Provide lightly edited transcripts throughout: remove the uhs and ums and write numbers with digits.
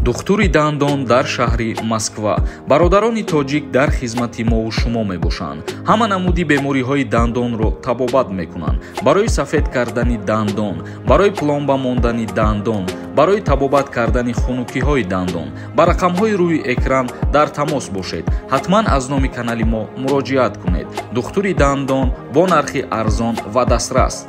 духтури дандон дар шаҳри Москва. Бародарони тоҷик дар хизмати мову шумо мебошанд. Ҳама намуди бемориҳои дандонро табобат мекунанд. Барои сафед кардани дандон, барои пломба мондани дандон, барои табобат кардани хунукиҳои дандон, ба рақамҳои рӯи экран дар тамос бошед. ҳатман аз номи канали мо муроҷиат кунед. духтури дандон бо нархи арзон ва дастрас.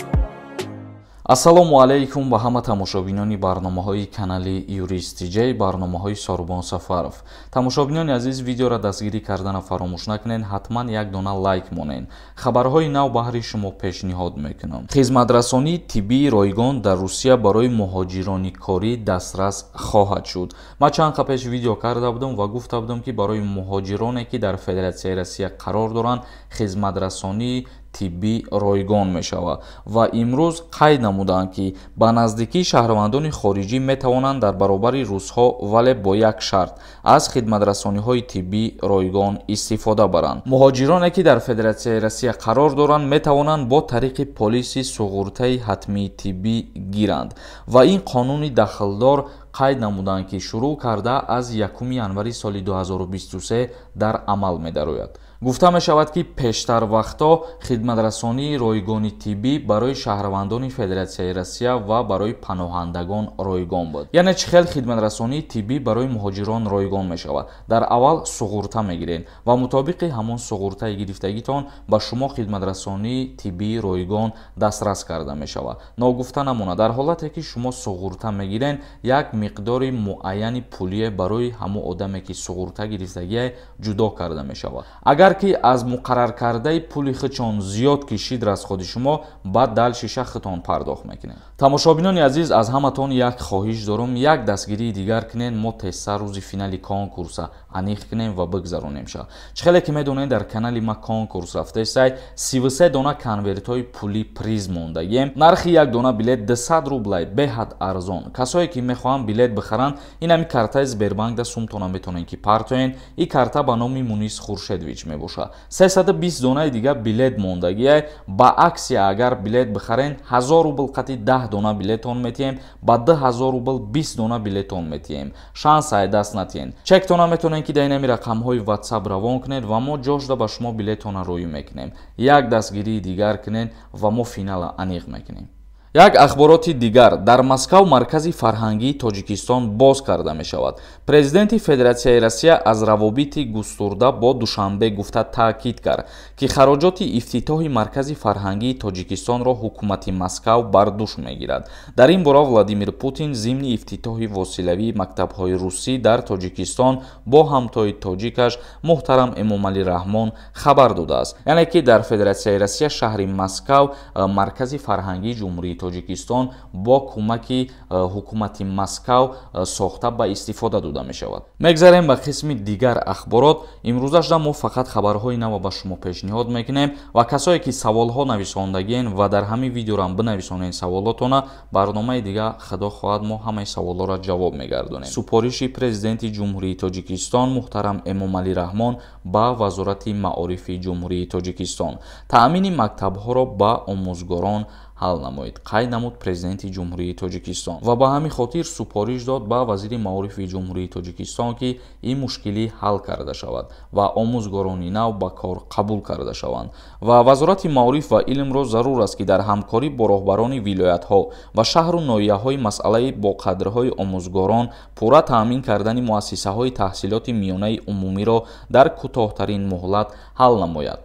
ассалому алайкум ба ҳама тамошобинони барномаҳои канали юристиҷей, барномаҳои Сорбон Сафаров. Тамошобинони азиз, видеоро дастгирӣ кардана фаромӯш накунед, ҳатман як дона лайк монед. Хабарҳои нав баҳри шумо пешниҳод мекунам. Хизматрасонии тиббии ройгон дар Русия барои муҳоҷирони корӣ дастрас хоҳад шуд. Ман чанд қа пеш видео карда будам ва гуфта будам ки барои муҳоҷироне ки дар Федератсияи Россия қарор доранд хизматрасонии тиббӣ ройгон мешавад ва имрӯз қайд намуданд ки ба наздикии шаҳрвандони хориҷӣ метавонанд дар баробари русҳо, вале бо як шарт, аз хидматрасониҳои тиббии ройгон истифода баранд. муҳоҷироне ки дар Федератсияи Россия қарор доранд метавонанд бо тариқи полиси суғуртаи ҳатмии тиббӣ гиранд ва ин қонуни дахлдор қайд намуданд ки шурӯъ карда аз 1 январи соли 2023 дар амал медарояд. гуфта мешавад ки пештар вақто хидматрасонии ройгони тиббӣ барои шаҳрвандони Федератсияи Россия ва барои паноҳандагон ройгон буд. яъне чӣ хел хидматрасонии тиббӣ барои муҳоҷирон ройгон мешавад? Дар аввал суғурта мегиред ва мутобиқи ҳамон суғуртаи гирифтагитон ба шумо хидматрасонии тиббии ройгон дастрас карда мешавад. ногуфта намонад, дар ҳолате ки шумо суғурта мегиред, як миқдори муайяни пулие барои ҳамон одаме ки суғурта гирифтагие ҷудо карда мешавад. агар ки аз муқаррар кардаи пули хичон зиёд кишид расходи шумо, баъд дал шиша хитон пардохт мекунед. тамошобинони азиз, аз ҳаматон як хоҳиш дорум, як дастгирии дигар кунед, мо тезтар рӯзи финали конкурса аниқ кунем ва бигзаронем ша. чӣ хеле ки медонед, дар канали ма конкурс рафтесай 33 дона конвертҳои пули приз мондагием. нархи як дона билет 200 рублай, беҳад арзон. касое ки мехоҳанд билет бихаранд, инами картаи Сбербанк да сумтона метонен ки партоен. ин карта ба номи Мунис Хуршедович мебошад. 320 донаи дигар билет мондагие. ба аксия агар билет бихарен 1000 рубл қати 10 дона билетон метиҳем, ба 2000 рубл 20 дона билетон метиҳем. шанс ай даст натиҳен. чектона метонен ки дар инами рақамҳои WhatsApp равон кунед ва мо ҷошда ба шумо билетона рӯӣ мекунем. як дастгирии дигар кунед ва мо финала аниқ мекунем. як ахбороти дигар, дар Москав маркази фарҳангии Тоҷикистон боз карда мешавад. Президенти Федератсияи Россия аз равобити густурда бо Душанбе гуфта таъкид кард ки хароҷоти ифтитоҳи маркази фарҳангии Тоҷикистонро ҳукумати Москав бар дӯш мегирад. дар ин бора Владимир Путин зимни ифтитоҳи восилавии мактабҳои русӣ дар Тоҷикистон бо ҳамтои тоҷикаш муҳтарам Эмомалӣ Раҳмон хабар додааст. яъне ки дар Федератсияи Россия шаҳри Москав маркази фарҳангии ҷумҳурии Тоҷикистон бо кӯмаки ҳукумати Москав сохта ба истифода дода мешавад. мегзарем ба қисми дигар ахборот. имрӯзашда мо фақат хабарҳои нав ба шумо пешниҳод мекунем ва касое ки саволҳо нависондагиен ва дар ҳамин видеорам бинависонен саволотона, барномаи дигар худо хоҳад мо ҳамаи саволҳоро ҷавоб мегардонем. супориши президенти ҷумҳурии Тоҷикистон муҳтарам Эмомалӣ Раҳмон ба вазорати маорифи ҷумҳурии Тоҷикистон: таъмини мактабҳоро ба омӯзгорон ҳал намоед, қайд намуд президенти ҷумҳурии Тоҷикистон ва ба ҳамин хотир супориш дод ба вазири маорифи ҷумҳурии Тоҷикистон ки ин мушкилӣ ҳал карда шавад ва омӯзгорони нав ба кор қабул карда шаванд. ва вазорати маориф ва илмро зарур аст ки дар ҳамкорӣ бо роҳбарони вилоятҳо ва шаҳру ноҳияҳои масъалаи бокадрҳои омӯзгорон пурра таъмин кардани муассисаҳои таҳсилоти миёнаи умумиро дар кӯтоҳтарин муҳлат ҳал намояд.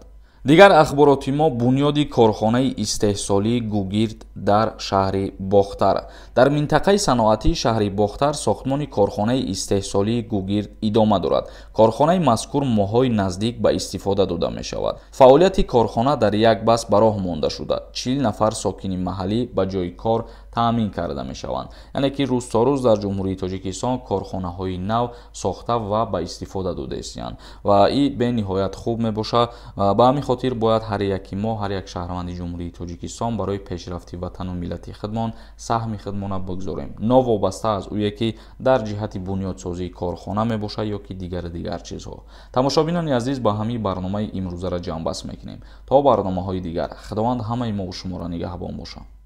дигар ахбороти мо бунёди корхонаи истеҳсолии Гугирд дар шаҳри Бохтар. дар минтақаи саноатии шаҳри Бохтар сохтмони корхонаи истеҳсолии Гугирд идома дорад. корхонаи мазкур моҳҳои наздик ба истифода дода мешавад. фаъолияти корхона дар як бас ба роҳ монда шуда. 40 нафар сокини маҳаллӣ ба ҷои кор таъмин карда мешаванд. яъне ки рӯз то рӯз дар ҷумҳурии Тоҷикистон корхонаҳои нав сохта ва ба истифода дода истанд ва ин бениҳоят хуб мебошад. ба ҳамин хотир бояд ҳар яки мо, ҳар як шаҳрванди ҷумҳурии Тоҷикистон барои пешрафти ватану миллати худмон саҳми худмона бигзорем, новобаста аз ӯе ки дар ҷиҳати бунёдсозии корхона мебошад ё ки дигар чизҳо. тамошобинони азиз, ба ҳамин барномаи имрӯзаро ҷамъбаст мекунем. то барномаҳои дигар, худованд ҳамаи мо шуморо нигаҳбон бошад.